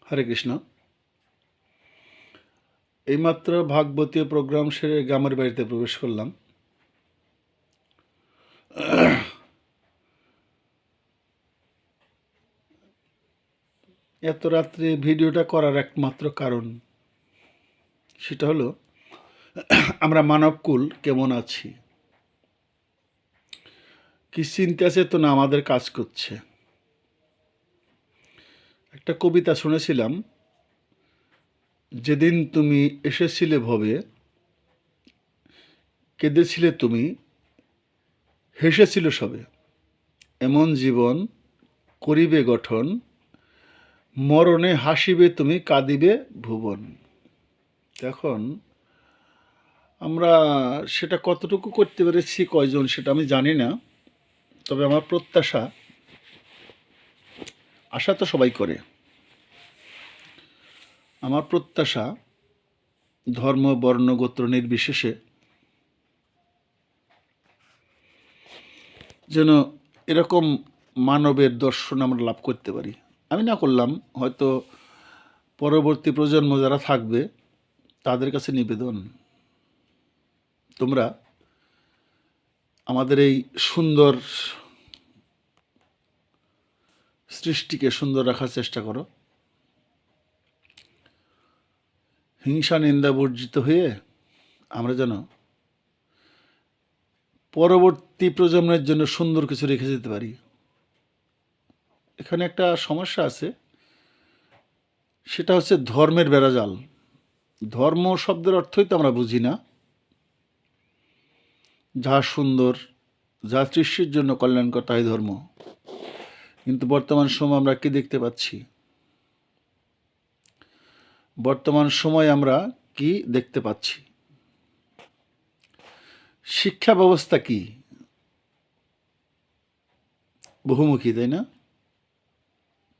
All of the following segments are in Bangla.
হরে কৃষ্ণ। এইমাত্র ভাগবতীয় প্রোগ্রাম সেরে গ্রামের বাড়িতে প্রবেশ করলাম। এত রাত্রে ভিডিওটা করার একমাত্র কারণ সেটা হলো আমরা মানবকুল কেমন আছি, কি চিন্তা চেতনা আমাদের কাজ করছে। একটা কবিতা শুনেছিলাম, যেদিন তুমি এসেছিলে ভবে, কেঁদেছিলে তুমি, হেসেছিল সবে, এমন জীবন করিবে গঠন, মরণে হাসিবে তুমি, কাঁদিবে ভুবন। এখন আমরা সেটা কতটুকু করতে পেরেছি, কয়জন, সেটা আমি জানি না। তবে আমার প্রত্যাশা, আশা তো সবাই করে, আমার প্রত্যাশা ধর্ম বর্ণ গোত্র নির্বিশেষে যেন এরকম মানবের দর্শন আমরা লাভ করতে পারি। আমি না করলাম, হয়তো পরবর্তী প্রজন্ম যারা থাকবে তাদের কাছে নিবেদন, তোমরা আমাদের এই সুন্দর সৃষ্টিকে সুন্দর রাখার চেষ্টা করো। হিংসা নিন্দা বর্জিত হয়ে আমরা যেন পরবর্তী প্রজন্মের জন্য সুন্দর কিছু রেখে যেতে পারি। এখানে একটা সমস্যা আছে, সেটা হচ্ছে ধর্মের বেড়াজাল। ধর্ম শব্দের অর্থই তো আমরা বুঝি না। যা সুন্দর, যা সৃষ্টির জন্য কল্যাণকর, তাই ধর্ম। কিন্তু বর্তমান সময় আমরা কি দেখতে পাচ্ছি? বর্তমান সময় আমরা কি দেখতে পাচ্ছি? শিক্ষা ব্যবস্থা কি? বহুমুখী, তাই না?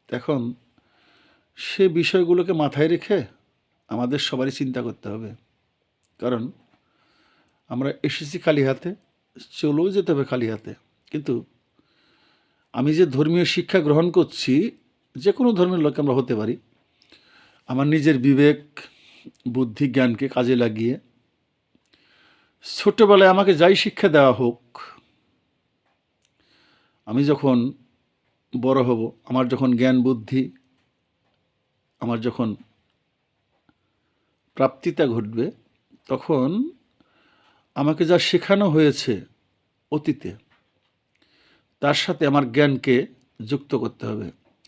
এখন সে বিষয়গুলোকে মাথায় রেখে আমাদের সবারই চিন্তা করতে হবে। কারণ আমরা এসেছি খালি হাতে, চলেও যেতে হবে খালি হাতে। কিন্তু আমি যে ধর্মীয় শিক্ষা গ্রহণ করছি, যে কোনো ধর্মের লোক আমরা হতে পারি, আমার নিজের বিবেক বুদ্ধি জ্ঞানকে কাজে লাগিয়ে ছোটবেলায় আমাকে যাই শিক্ষা দেওয়া হোক, আমি যখন বড় হব, আমার যখন জ্ঞান বুদ্ধি, আমার যখন প্রাপ্তিতা ঘটবে, তখন আমাকে যা শেখানো হয়েছে অতীতে, তার সাথে আমার জ্ঞানকে যুক্ত করতে হবে।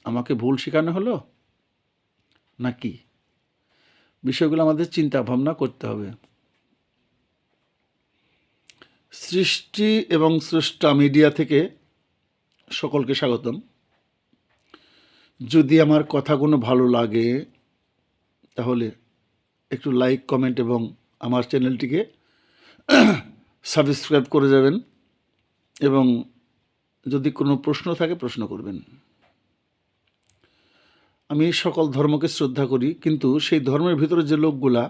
আমাকে ভুল শেখানো হলো নাকি, বিষয়গুলো আমাদের চিন্তা ভাবনা করতে হবে। সৃষ্টি এবং স্রষ্টা মিডিয়া থেকে সকলকে স্বাগতম। যদি আমার কথাগুলো ভালো লাগে তাহলে একটু লাইক, কমেন্ট এবং আমার চ্যানেলটিকে সাবস্ক্রাইব করে যাবেন, এবং যদি কোনো প্রশ্ন থাকে প্রশ্ন করবেন। আমি সকল ধর্মকে শ্রদ্ধা করি, কিন্তু সেই ধর্মের ভিতরে যে লোকগুলা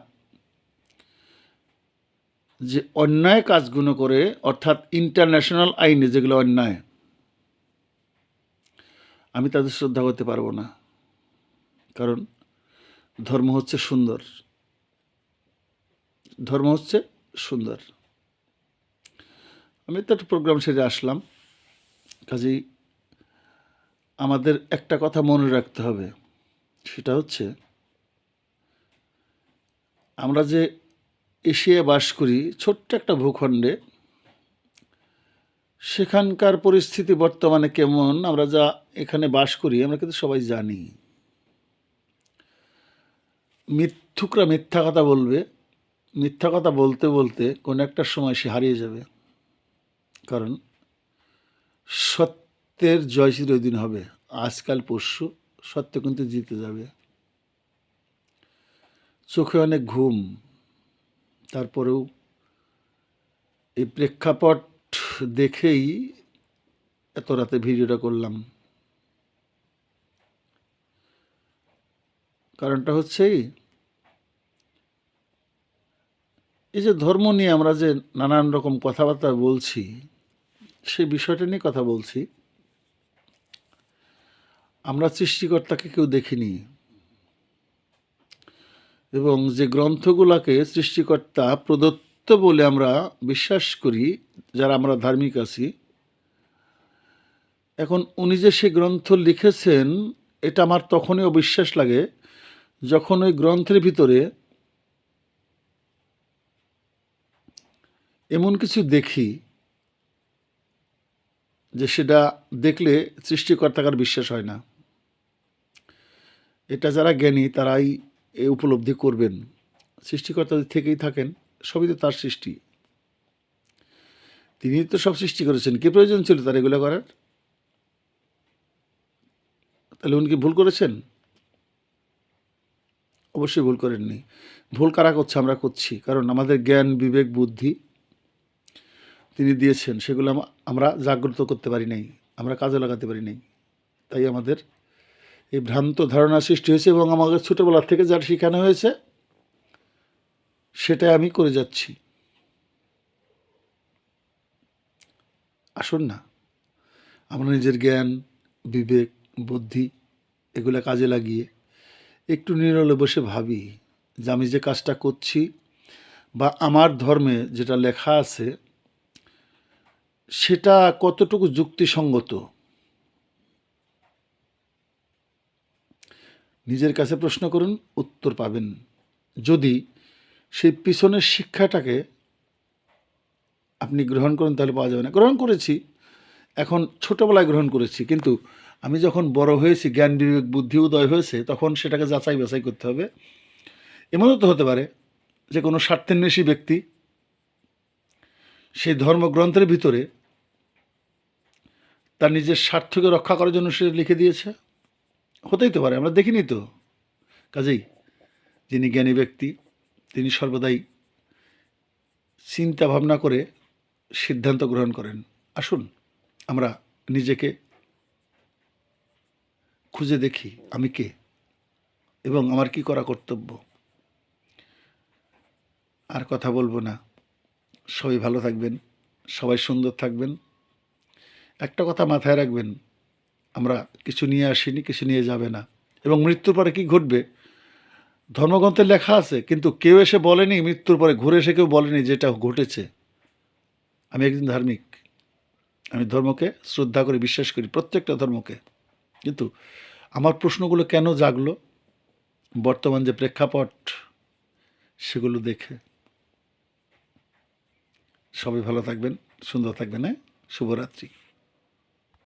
যে অন্যায় কাজগুলো করে, অর্থাৎ ইন্টারন্যাশনাল আইনে যেগুলো অন্যায়, আমি তাদের শ্রদ্ধা করতে পারবো না। কারণ ধর্ম হচ্ছে সুন্দর, ধর্ম হচ্ছে সুন্দর। আমি তো একটা প্রোগ্রাম সেরে আসলাম, কাজেই আমাদের একটা কথা মনে রাখতে হবে, সেটা হচ্ছে আমরা যে এশিয়ায় বাস করি, ছোট্ট একটা ভূখণ্ডে, সেখানকার পরিস্থিতি বর্তমানে কেমন, আমরা যা এখানে বাস করি আমরা কিন্তু সবাই জানি। মিথ্যুকরা মিথ্যা কথা বলবে, মিথ্যা কথা বলতে বলতে কোনো একটা সময় সে হারিয়ে যাবে। কারণ সত্যের জয় চিরদিন হবে, আজকাল পরশু সত্য কিন্তু জিতে যাবে। চোখে অনেক ঘুম, তারপরেও এই প্রেক্ষাপট দেখেই এত রাতে ভিডিওটা করলাম। কারণটা হচ্ছে এই যে ধর্ম নিয়ে আমরা যে নানান রকম কথাবার্তা বলছি, সেই বিষয়টা নিয়ে কথা বলছি। আমরা সৃষ্টিকর্তাকে কেউ দেখিনি, এবং যে গ্রন্থগুলোকে সৃষ্টিকর্তা প্রদত্ত বলে আমরা বিশ্বাস করি, যারা আমরা ধার্মিক আছি, এখন উনি যে সে গ্রন্থ লিখেছেন, এটা আমার তখনই অবিশ্বাস লাগে যখন ওই গ্রন্থের ভিতরে এমন কিছু দেখি যে সেটা দেখলে সৃষ্টিকর্তাকার বিশ্বাস হয় না। এটা যারা জ্ঞানী তারাই এ উপলব্ধি করবেন। সৃষ্টিকর্তা থেকেই থাকেন, সবই তো তার সৃষ্টি, তিনি তো সব সৃষ্টি করেছেন। কি প্রয়োজন ছিল তার এগুলো করার? তাহলে উনি কি ভুল করেছেন? অবশ্যই ভুল করেননি। ভুল কারা করছে? আমরা করছি। কারণ আমাদের জ্ঞান, বিবেক, বুদ্ধি তিনি দিয়েছেন, সেগুলো আমরা জাগ্রত করতে পারি নাই, আমরা কাজে লাগাতে পারি নাই। তাই আমাদের এই ভ্রান্ত ধারণা সৃষ্টি হয়েছে এবং আমাদের ছোটোবেলা থেকে যার শেখানো হয়েছে সেটাই আমি করে যাচ্ছি। আসুন না, আমরা নিজের জ্ঞান, বিবেক, বুদ্ধি এগুলো কাজে লাগিয়ে একটু নীরবে বসে ভাবি যে আমি যে কাজটা করছি বা আমার ধর্মে যেটা লেখা আছে সেটা কতটুকু যুক্তিসঙ্গত। নিজের কাছে প্রশ্ন করুন, উত্তর পাবেন। যদি সেই পিছনের শিক্ষাটাকে আপনি গ্রহণ করেন তাহলে পাওয়া যাবে না। গ্রহণ করেছি, এখন ছোটোবেলায় গ্রহণ করেছি, কিন্তু আমি যখন বড় হয়েছি, জ্ঞান, বিবেক, বুদ্ধি উদয় হয়েছে, তখন সেটাকে যাচাই বাছাই করতে হবে। এমনও তো হতে পারে যে কোনো স্বার্থান্বেষী ব্যক্তি সেই ধর্মগ্রন্থের ভিতরে তার নিজের স্বার্থকে রক্ষা করার জন্য সে লিখে দিয়েছে। হতেই তো পারে, আমরা দেখিনি তো। কাজেই যিনি জ্ঞানী ব্যক্তি তিনি সর্বদাই চিন্তা ভাবনা করে সিদ্ধান্ত গ্রহণ করেন। আসুন আমরা নিজেকে খুঁজে দেখি, আমি কে এবং আমার কি করা কর্তব্য। আর কথা বলবো না। সবাই ভালো থাকবেন, সবাই সুন্দর থাকবেন। একটা কথা মাথায় রাখবেন, আমরা কিছু নিয়ে আসিনি, কিছু নিয়ে যাবে না। এবং মৃত্যুর পরে কি ঘটবে ধর্মগ্রন্থে লেখা আছে, কিন্তু কেউ এসে বলেনি, মৃত্যুর পরে ঘুরে এসে কেউ বলেনি যেটা ঘটেছে। আমি একজন ধার্মিক, আমি ধর্মকে শ্রদ্ধা করি, বিশ্বাস করি, প্রত্যেকটা ধর্মকে। কিন্তু আমার প্রশ্নগুলো কেন জাগলো বর্তমান যে প্রেক্ষাপট সেগুলো দেখে। সবাই ভালো থাকবেন, সুন্দর থাকবেন। হ্যাঁ, শুভরাত্রি।